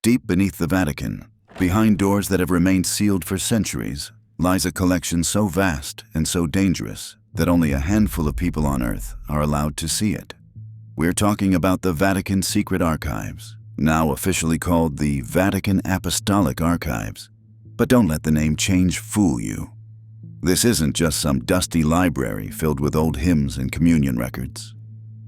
Deep beneath the Vatican, behind doors that have remained sealed for centuries, lies a collection so vast and so dangerous that only a handful of people on Earth are allowed to see it. We're talking about the Vatican Secret Archives, now officially called the Vatican Apostolic Archives. But don't let the name change fool you. This isn't just some dusty library filled with old hymns and communion records.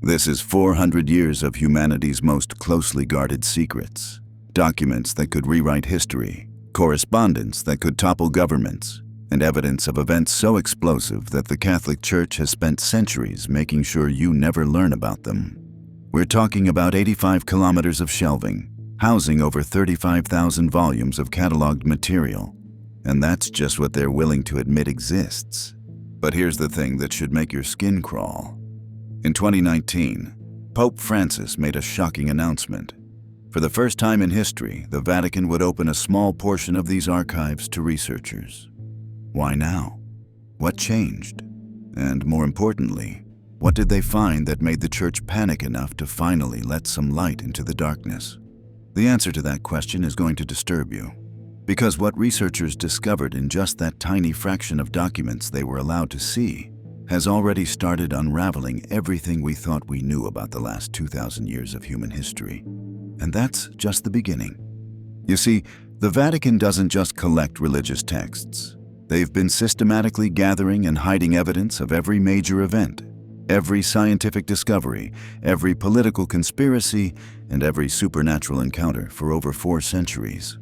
This is 400 years of humanity's most closely guarded secrets. Documents that could rewrite history, correspondence that could topple governments, and evidence of events so explosive that the Catholic Church has spent centuries making sure you never learn about them. We're talking about 85 kilometers of shelving, housing over 35,000 volumes of cataloged material. And that's just what they're willing to admit exists. But here's the thing that should make your skin crawl. In 2019, Pope Francis made a shocking announcement. For the first time in history, the Vatican would open a small portion of these archives to researchers. Why now? What changed? And more importantly, what did they find that made the Church panic enough to finally let some light into the darkness? The answer to that question is going to disturb you, because what researchers discovered in just that tiny fraction of documents they were allowed to see has already started unraveling everything we thought we knew about the last 2,000 years of human history. And that's just the beginning. You see, the Vatican doesn't just collect religious texts. They've been systematically gathering and hiding evidence of every major event, every scientific discovery, every political conspiracy, and every supernatural encounter for over 4 centuries.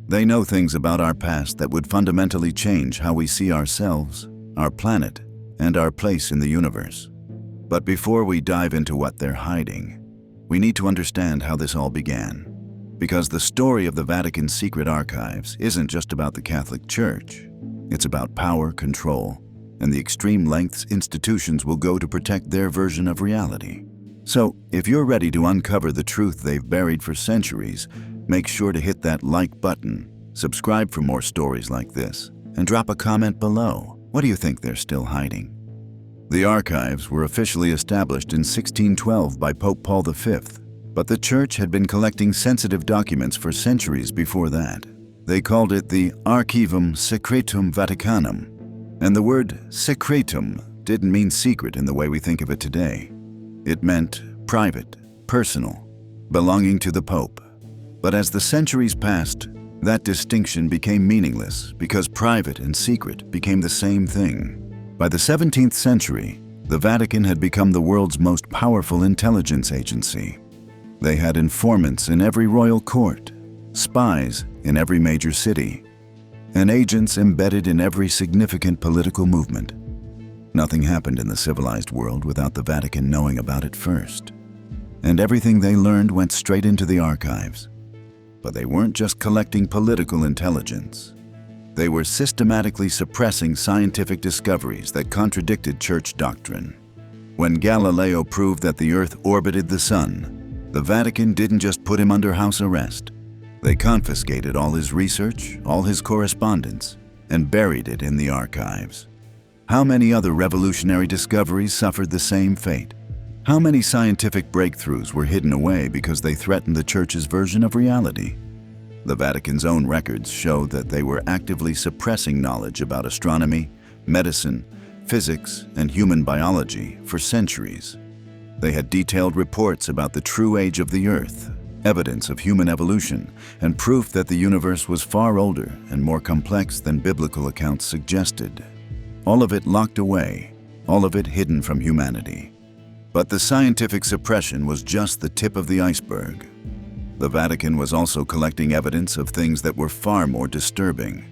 They know things about our past that would fundamentally change how we see ourselves, our planet, and our place in the universe. But before we dive into what they're hiding, we need to understand how this all began. Because the story of the Vatican Secret Archives isn't just about the Catholic Church. It's about power, control, and the extreme lengths institutions will go to protect their version of reality. So, if you're ready to uncover the truth they've buried for centuries, make sure to hit that like button, subscribe for more stories like this, and drop a comment below. What do you think they're still hiding? The archives were officially established in 1612 by Pope Paul V, but the Church had been collecting sensitive documents for centuries before that. They called it the Archivum Secretum Vaticanum, and the word secretum didn't mean secret in the way we think of it today. It meant private, personal, belonging to the Pope. But as the centuries passed, that distinction became meaningless because private and secret became the same thing. By the 17th century, the Vatican had become the world's most powerful intelligence agency. They had informants in every royal court, spies in every major city, and agents embedded in every significant political movement. Nothing happened in the civilized world without the Vatican knowing about it first. And everything they learned went straight into the archives. But they weren't just collecting political intelligence. They were systematically suppressing scientific discoveries that contradicted church doctrine. When Galileo proved that the Earth orbited the Sun, the Vatican didn't just put him under house arrest. They confiscated all his research, all his correspondence, and buried it in the archives. How many other revolutionary discoveries suffered the same fate? How many scientific breakthroughs were hidden away because they threatened the Church's version of reality? The Vatican's own records show that they were actively suppressing knowledge about astronomy, medicine, physics, and human biology for centuries. They had detailed reports about the true age of the Earth, evidence of human evolution, and proof that the universe was far older and more complex than biblical accounts suggested. All of it locked away, all of it hidden from humanity. But the scientific suppression was just the tip of the iceberg. The Vatican was also collecting evidence of things that were far more disturbing.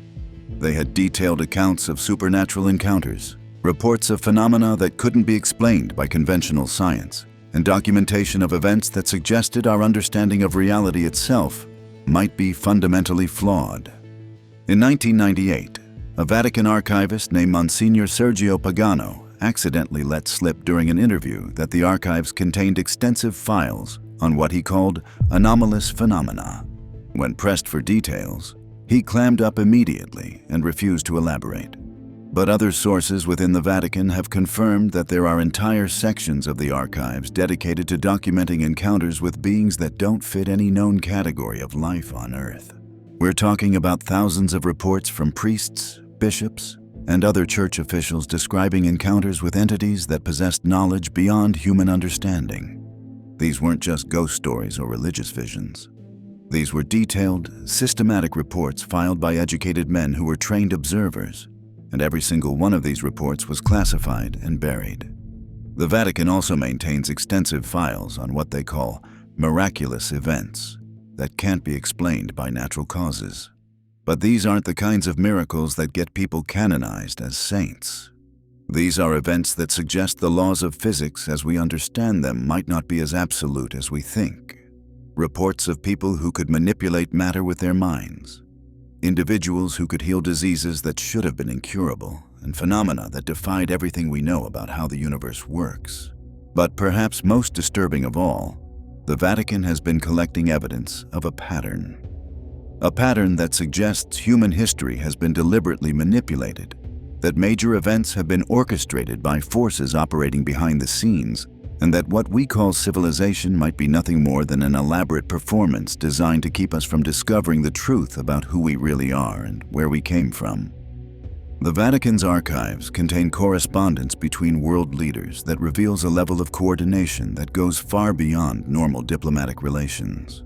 They had detailed accounts of supernatural encounters, reports of phenomena that couldn't be explained by conventional science, and documentation of events that suggested our understanding of reality itself might be fundamentally flawed. In 1998, a Vatican archivist named Monsignor Sergio Pagano accidentally let slip during an interview that the archives contained extensive files on what he called anomalous phenomena. When pressed for details, he clammed up immediately and refused to elaborate. But other sources within the Vatican have confirmed that there are entire sections of the archives dedicated to documenting encounters with beings that don't fit any known category of life on Earth. We're talking about thousands of reports from priests, bishops, and other church officials describing encounters with entities that possessed knowledge beyond human understanding. These weren't just ghost stories or religious visions. These were detailed, systematic reports filed by educated men who were trained observers, and every single one of these reports was classified and buried. The Vatican also maintains extensive files on what they call miraculous events that can't be explained by natural causes. But these aren't the kinds of miracles that get people canonized as saints. These are events that suggest the laws of physics as we understand them might not be as absolute as we think. Reports of people who could manipulate matter with their minds, individuals who could heal diseases that should have been incurable, and phenomena that defied everything we know about how the universe works. But perhaps most disturbing of all, the Vatican has been collecting evidence of a pattern. A pattern that suggests human history has been deliberately manipulated, that major events have been orchestrated by forces operating behind the scenes, and that what we call civilization might be nothing more than an elaborate performance designed to keep us from discovering the truth about who we really are and where we came from. The Vatican's archives contain correspondence between world leaders that reveals a level of coordination that goes far beyond normal diplomatic relations.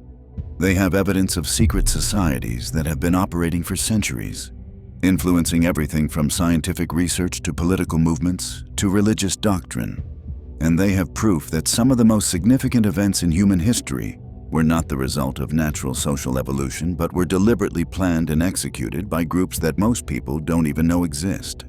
They have evidence of secret societies that have been operating for centuries, influencing everything from scientific research to political movements to religious doctrine. And they have proof that some of the most significant events in human history were not the result of natural social evolution, but were deliberately planned and executed by groups that most people don't even know exist.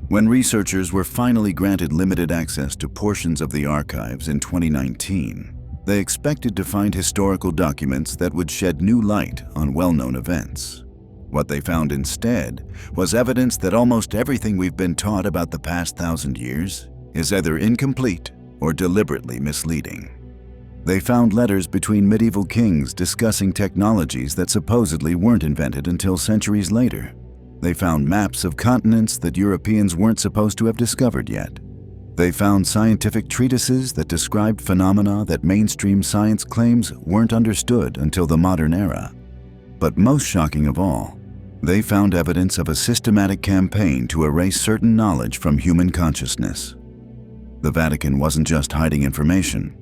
When researchers were finally granted limited access to portions of the archives in 2019, they expected to find historical documents that would shed new light on well-known events. What they found instead was evidence that almost everything we've been taught about the past 1,000 years is either incomplete or deliberately misleading. They found letters between medieval kings discussing technologies that supposedly weren't invented until centuries later. They found maps of continents that Europeans weren't supposed to have discovered yet. They found scientific treatises that described phenomena that mainstream science claims weren't understood until the modern era. But most shocking of all, they found evidence of a systematic campaign to erase certain knowledge from human consciousness. The Vatican wasn't just hiding information.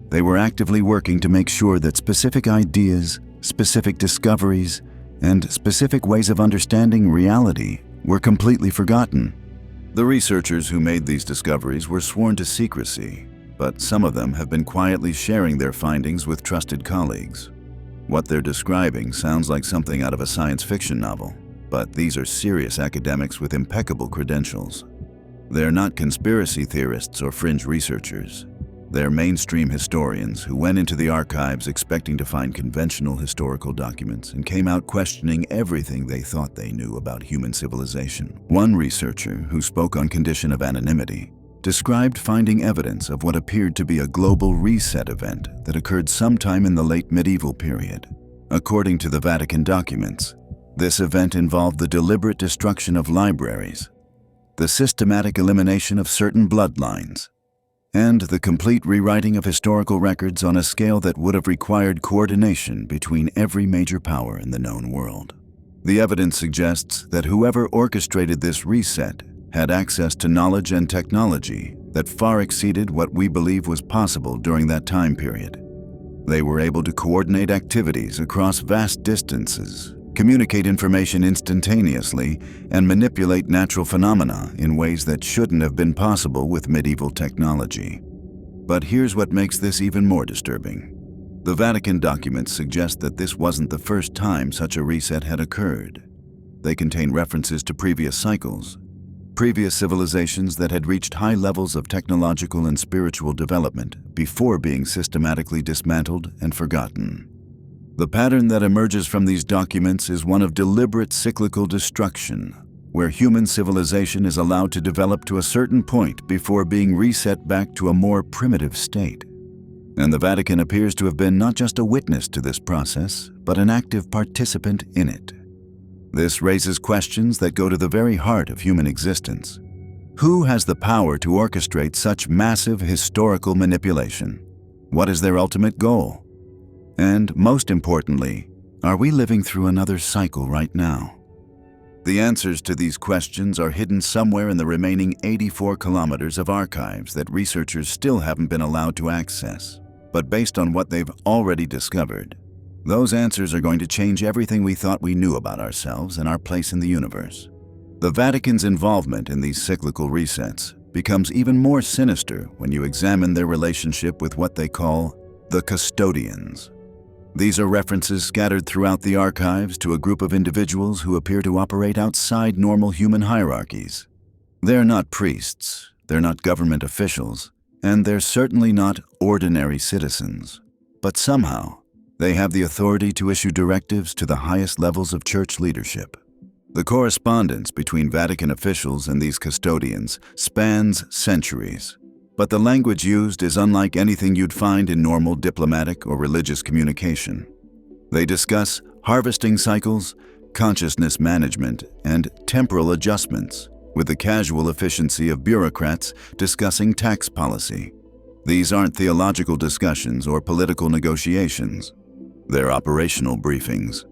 They were actively working to make sure that specific ideas, specific discoveries, and specific ways of understanding reality were completely forgotten. The researchers who made these discoveries were sworn to secrecy, but some of them have been quietly sharing their findings with trusted colleagues. What they're describing sounds like something out of a science fiction novel, but these are serious academics with impeccable credentials. They're not conspiracy theorists or fringe researchers. They're mainstream historians who went into the archives expecting to find conventional historical documents and came out questioning everything they thought they knew about human civilization. One researcher, who spoke on condition of anonymity, described finding evidence of what appeared to be a global reset event that occurred sometime in the late medieval period. According to the Vatican documents, this event involved the deliberate destruction of libraries, the systematic elimination of certain bloodlines, and the complete rewriting of historical records on a scale that would have required coordination between every major power in the known world. The evidence suggests that whoever orchestrated this reset had access to knowledge and technology that far exceeded what we believe was possible during that time period. They were able to coordinate activities across vast distances, communicate information instantaneously, and manipulate natural phenomena in ways that shouldn't have been possible with medieval technology. But here's what makes this even more disturbing. The Vatican documents suggest that this wasn't the first time such a reset had occurred. They contain references to previous cycles, previous civilizations that had reached high levels of technological and spiritual development before being systematically dismantled and forgotten. The pattern that emerges from these documents is one of deliberate cyclical destruction, where human civilization is allowed to develop to a certain point before being reset back to a more primitive state. And the Vatican appears to have been not just a witness to this process, but an active participant in it. This raises questions that go to the very heart of human existence. Who has the power to orchestrate such massive historical manipulation? What is their ultimate goal? And most importantly, are we living through another cycle right now? The answers to these questions are hidden somewhere in the remaining 84 kilometers of archives that researchers still haven't been allowed to access. But based on what they've already discovered, those answers are going to change everything we thought we knew about ourselves and our place in the universe. The Vatican's involvement in these cyclical resets becomes even more sinister when you examine their relationship with what they call the Custodians. These are references scattered throughout the archives to a group of individuals who appear to operate outside normal human hierarchies. They're not priests, they're not government officials, and they're certainly not ordinary citizens. But somehow, they have the authority to issue directives to the highest levels of church leadership. The correspondence between Vatican officials and these custodians spans centuries. But the language used is unlike anything you'd find in normal diplomatic or religious communication. They discuss harvesting cycles, consciousness management, and temporal adjustments, with the casual efficiency of bureaucrats discussing tax policy. These aren't theological discussions or political negotiations. They're operational briefings.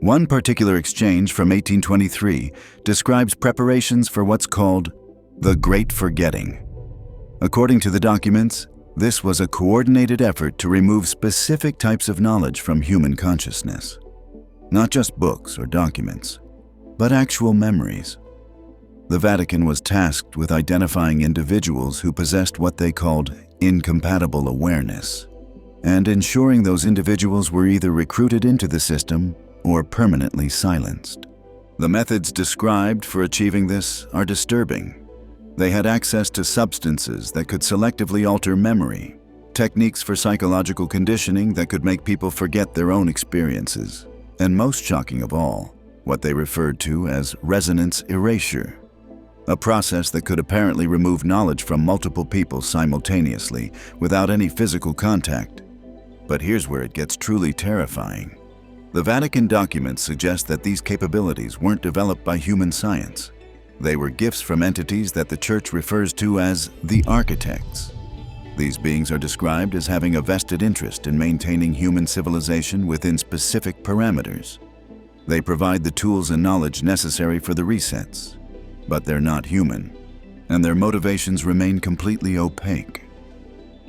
One particular exchange from 1823 describes preparations for what's called the Great Forgetting. According to the documents, this was a coordinated effort to remove specific types of knowledge from human consciousness. Not just books or documents, but actual memories. The Vatican was tasked with identifying individuals who possessed what they called incompatible awareness, and ensuring those individuals were either recruited into the system or permanently silenced. The methods described for achieving this are disturbing. They had access to substances that could selectively alter memory, techniques for psychological conditioning that could make people forget their own experiences, and most shocking of all, what they referred to as resonance erasure, a process that could apparently remove knowledge from multiple people simultaneously without any physical contact. But here's where it gets truly terrifying. The Vatican documents suggest that these capabilities weren't developed by human science. They were gifts from entities that the Church refers to as the architects. These beings are described as having a vested interest in maintaining human civilization within specific parameters. They provide the tools and knowledge necessary for the resets, but they're not human, and their motivations remain completely opaque.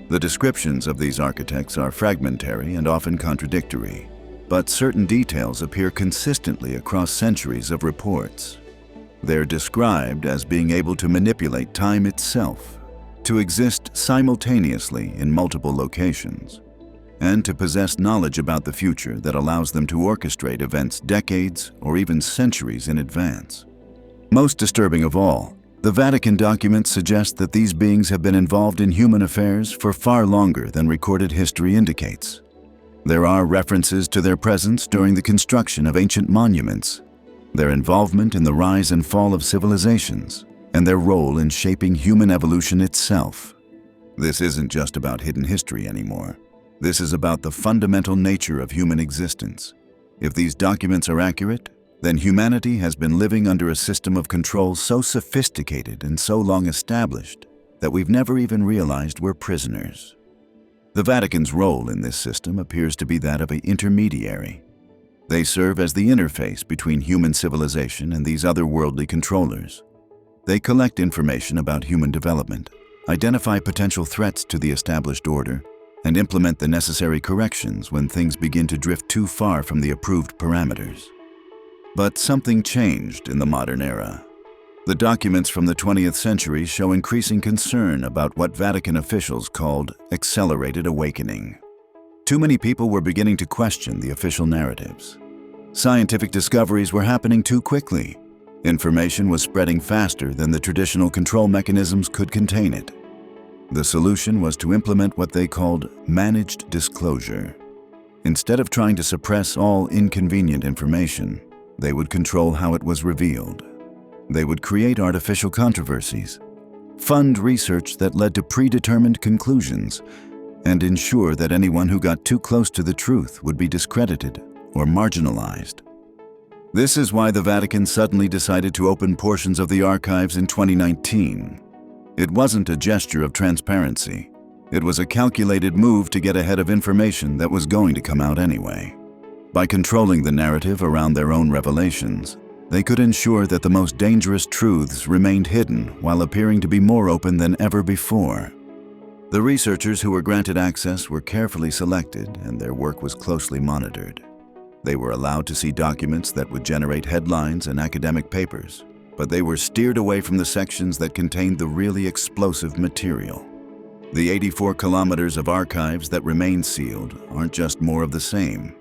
The descriptions of these architects are fragmentary and often contradictory, but certain details appear consistently across centuries of reports. They're described as being able to manipulate time itself, to exist simultaneously in multiple locations, and to possess knowledge about the future that allows them to orchestrate events decades or even centuries in advance. Most disturbing of all, the Vatican documents suggest that these beings have been involved in human affairs for far longer than recorded history indicates. There are references to their presence during the construction of ancient monuments, their involvement in the rise and fall of civilizations, and their role in shaping human evolution itself. This isn't just about hidden history anymore. This is about the fundamental nature of human existence. If these documents are accurate, then humanity has been living under a system of control so sophisticated and so long established that we've never even realized we're prisoners. The Vatican's role in this system appears to be that of an intermediary. They serve as the interface between human civilization and these otherworldly controllers. They collect information about human development, identify potential threats to the established order, and implement the necessary corrections when things begin to drift too far from the approved parameters. But something changed in the modern era. The documents from the 20th century show increasing concern about what Vatican officials called accelerated awakening. Too many people were beginning to question the official narratives. Scientific discoveries were happening too quickly. Information was spreading faster than the traditional control mechanisms could contain it. The solution was to implement what they called managed disclosure. Instead of trying to suppress all inconvenient information, they would control how it was revealed. They would create artificial controversies, fund research that led to predetermined conclusions, and ensure that anyone who got too close to the truth would be discredited or marginalized. This is why the Vatican suddenly decided to open portions of the archives in 2019. It wasn't a gesture of transparency. It was a calculated move to get ahead of information that was going to come out anyway. By controlling the narrative around their own revelations, they could ensure that the most dangerous truths remained hidden while appearing to be more open than ever before. The researchers who were granted access were carefully selected, and their work was closely monitored. They were allowed to see documents that would generate headlines and academic papers, but they were steered away from the sections that contained the really explosive material. The 84 kilometers of archives that remain sealed aren't just more of the same.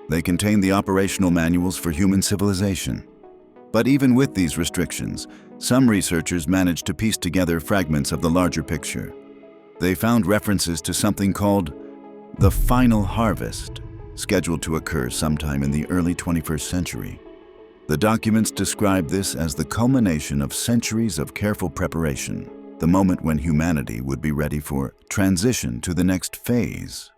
They contain the operational manuals for human civilization. But even with these restrictions, some researchers managed to piece together fragments of the larger picture. They found references to something called the final harvest, scheduled to occur sometime in the early 21st century. The documents describe this as the culmination of centuries of careful preparation, the moment when humanity would be ready for transition to the next phase.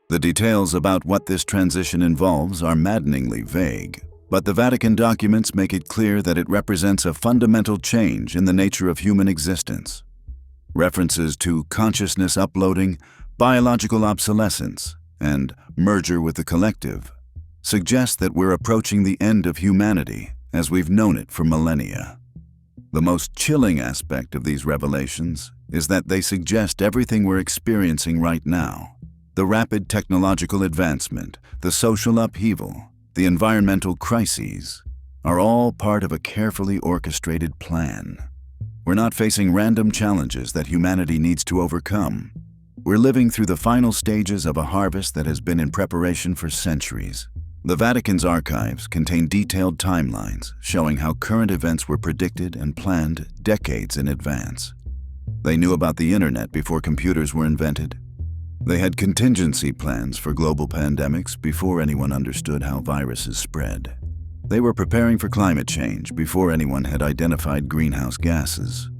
The details about what this transition involves are maddeningly vague, but the Vatican documents make it clear that it represents a fundamental change in the nature of human existence. References to consciousness uploading, biological obsolescence, and merger with the collective suggest that we're approaching the end of humanity as we've known it for millennia. The most chilling aspect of these revelations is that they suggest everything we're experiencing right now, the rapid technological advancement, the social upheaval, the environmental crises, are all part of a carefully orchestrated plan. We're not facing random challenges that humanity needs to overcome. We're living through the final stages of a harvest that has been in preparation for centuries. The Vatican's archives contain detailed timelines showing how current events were predicted and planned decades in advance. They knew about the internet before computers were invented. They had contingency plans for global pandemics before anyone understood how viruses spread. They were preparing for climate change before anyone had identified greenhouse gases.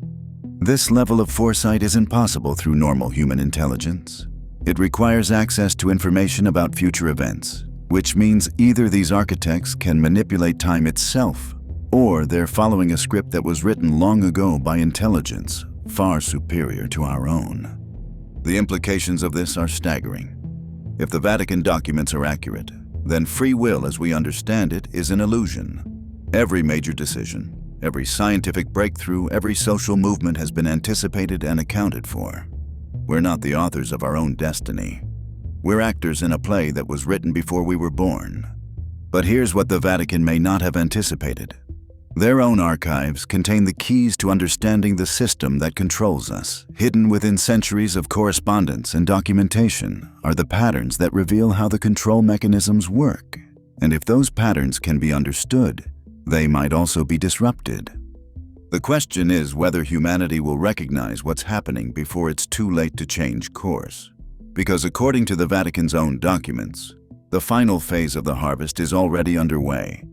This level of foresight isn't possible through normal human intelligence. It requires access to information about future events, which means either these architects can manipulate time itself, or they're following a script that was written long ago by intelligence far superior to our own. The implications of this are staggering. If the Vatican documents are accurate, then free will as we understand it is an illusion. Every major decision, every scientific breakthrough, every social movement has been anticipated and accounted for. We're not the authors of our own destiny. We're actors in a play that was written before we were born. But here's what the Vatican may not have anticipated. Their own archives contain the keys to understanding the system that controls us. Hidden within centuries of correspondence and documentation are the patterns that reveal how the control mechanisms work. And if those patterns can be understood, they might also be disrupted. The question is whether humanity will recognize what's happening before it's too late to change course. Because according to the Vatican's own documents, the final phase of the harvest is already underway.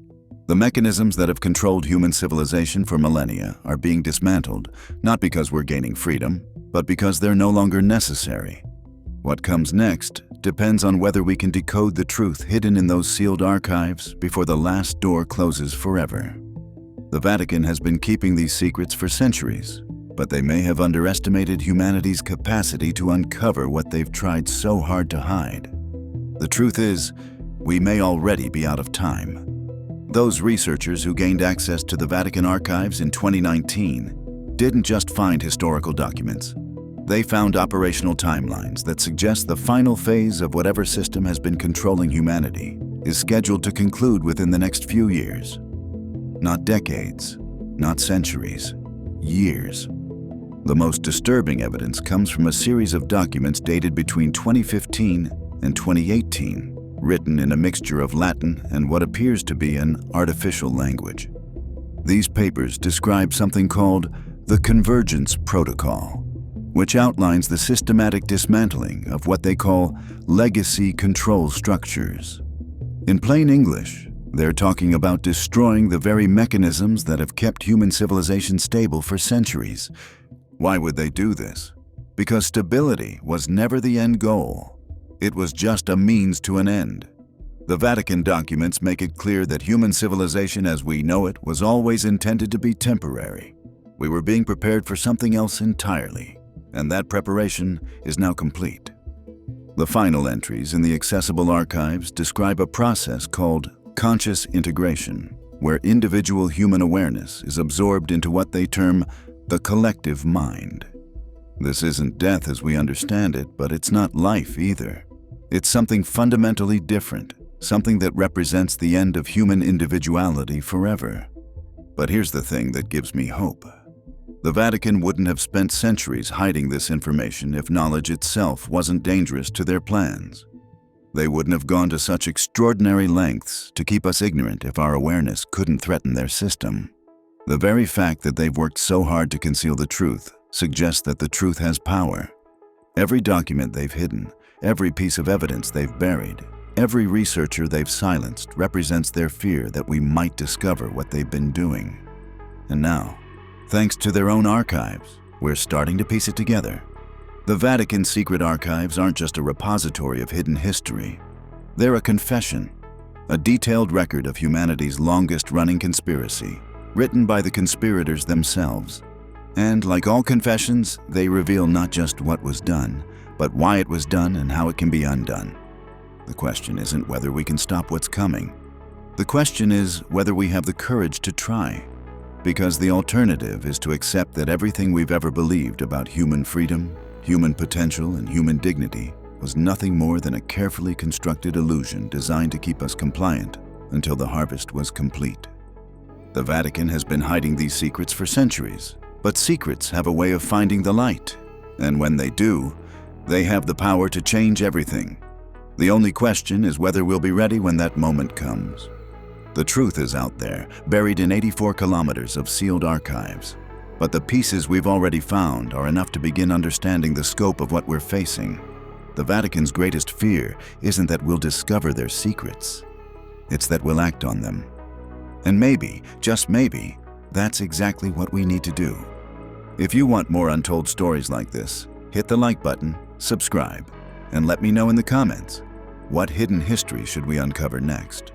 The mechanisms that have controlled human civilization for millennia are being dismantled, not because we're gaining freedom, but because they're no longer necessary. What comes next depends on whether we can decode the truth hidden in those sealed archives before the last door closes forever. The Vatican has been keeping these secrets for centuries, but they may have underestimated humanity's capacity to uncover what they've tried so hard to hide. The truth is, we may already be out of time. Those researchers who gained access to the Vatican archives in 2019 didn't just find historical documents. They found operational timelines that suggest the final phase of whatever system has been controlling humanity is scheduled to conclude within the next few years. Not decades, not centuries, years. The most disturbing evidence comes from a series of documents dated between 2015 and 2018, written in a mixture of Latin and what appears to be an artificial language. These papers describe something called the Convergence Protocol, which outlines the systematic dismantling of what they call legacy control structures. In plain English, they're talking about destroying the very mechanisms that have kept human civilization stable for centuries. Why would they do this? Because stability was never the end goal. It was just a means to an end. The Vatican documents make it clear that human civilization as we know it was always intended to be temporary. We were being prepared for something else entirely, and that preparation is now complete. The final entries in the accessible archives describe a process called conscious integration, where individual human awareness is absorbed into what they term the collective mind. This isn't death as we understand it, but it's not life either. It's something fundamentally different, something that represents the end of human individuality forever. But here's the thing that gives me hope. The Vatican wouldn't have spent centuries hiding this information if knowledge itself wasn't dangerous to their plans. They wouldn't have gone to such extraordinary lengths to keep us ignorant if our awareness couldn't threaten their system. The very fact that they've worked so hard to conceal the truth suggests that the truth has power. Every document they've hidden, every piece of evidence they've buried, every researcher they've silenced represents their fear that we might discover what they've been doing. And now, thanks to their own archives, we're starting to piece it together. The Vatican Secret Archives aren't just a repository of hidden history. They're a confession, a detailed record of humanity's longest-running conspiracy, written by the conspirators themselves. And like all confessions, they reveal not just what was done, but why it was done and how it can be undone. The question isn't whether we can stop what's coming. The question is whether we have the courage to try. Because the alternative is to accept that everything we've ever believed about human freedom, human potential, and human dignity was nothing more than a carefully constructed illusion designed to keep us compliant until the harvest was complete. The Vatican has been hiding these secrets for centuries, but secrets have a way of finding the light. And when they do, they have the power to change everything. The only question is whether we'll be ready when that moment comes. The truth is out there, buried in 84 kilometers of sealed archives. But the pieces we've already found are enough to begin understanding the scope of what we're facing. The Vatican's greatest fear isn't that we'll discover their secrets. It's that we'll act on them. And maybe, just maybe, that's exactly what we need to do. If you want more untold stories like this, hit the like button, subscribe, and let me know in the comments, what hidden history should we uncover next?